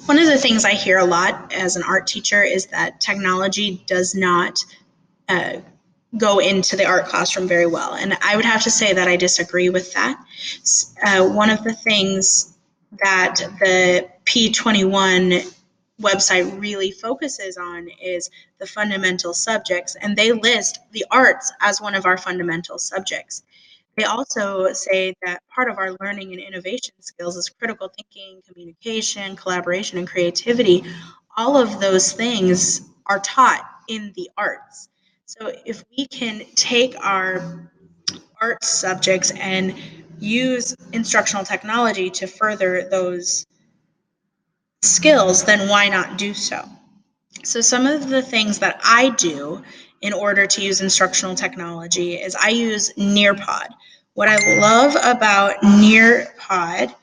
One of the things I hear a lot as an art teacher is that technology does not uh, go into the art classroom very well. And I would have to say that I disagree with that. One of the things that the P21 website really focuses on is the fundamental subjects, and they list the arts as one of our fundamental subjects. They also say that part of our learning and innovation skills is critical thinking, communication, collaboration, and creativity. All of those things are taught in the arts. So if we can take our art subjects and use instructional technology to further those skills, then why not do so? So some of the things that I do in order to use instructional technology is I use Nearpod. What I love about Nearpod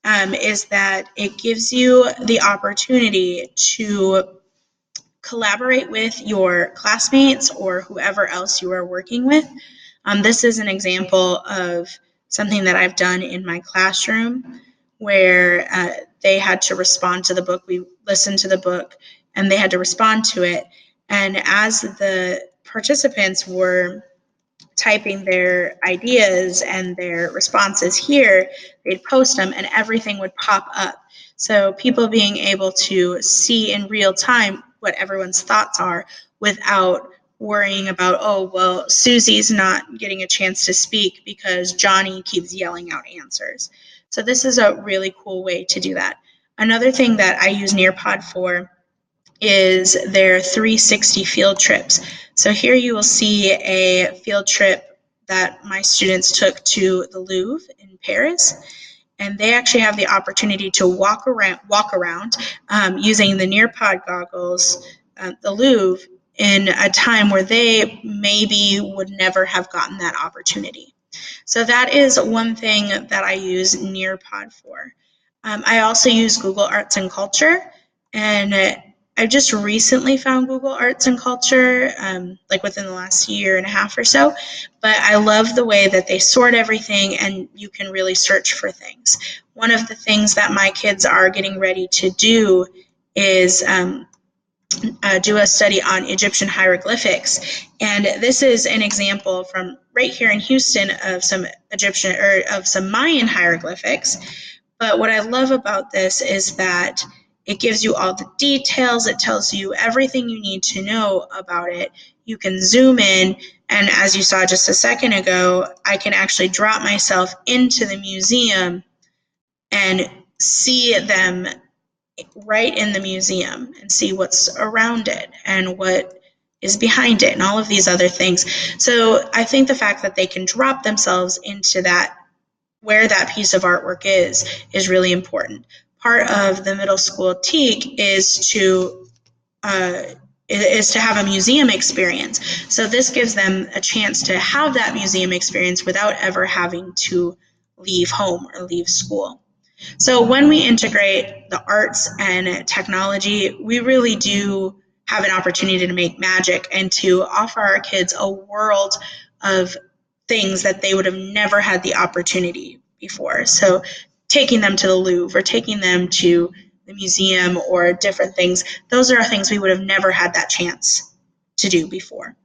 is that it gives you the opportunity to collaborate with your classmates or whoever else you are working with. This is an example of something that I've done in my classroom where they had to respond to the book. We listened to the book and they had to respond to it. And as the participants were typing their ideas and their responses here, they'd post them and everything would pop up. So people being able to see in real time what everyone's thoughts are without worrying about, oh, well, Susie's not getting a chance to speak because Johnny keeps yelling out answers. So this is a really cool way to do that. Another thing that I use Nearpod for is their 360 field trips. So here you will see a field trip that my students took to the Louvre in Paris, and they actually have the opportunity to walk around using the Nearpod goggles, the Louvre, in a time where they maybe would never have gotten that opportunity. So that is one thing that I use Nearpod for. I also use Google Arts and Culture, and I just recently found Google Arts and Culture, like within the last year and a half or so, but I love the way that they sort everything and you can really search for things. One of the things that my kids are getting ready to do is do a study on Egyptian hieroglyphics. And this is an example from right here in Houston of some Egyptian or of some Mayan hieroglyphics. But what I love about this is that it gives you all the details. It tells you everything you need to know about it. You can zoom in, and as you saw just a second ago, I can actually drop myself into the museum and see them right in the museum and see what's around it and what is behind it and all of these other things. So I think the fact that they can drop themselves into that, where that piece of artwork is really important. Part of the middle school TEAC is to have a museum experience. So this gives them a chance to have that museum experience without ever having to leave home or leave school. So when we integrate the arts and technology, we really do have an opportunity to make magic and to offer our kids a world of things that they would have never had the opportunity before. So taking them to the Louvre or taking them to the museum or different things, those are things we would have never had that chance to do before.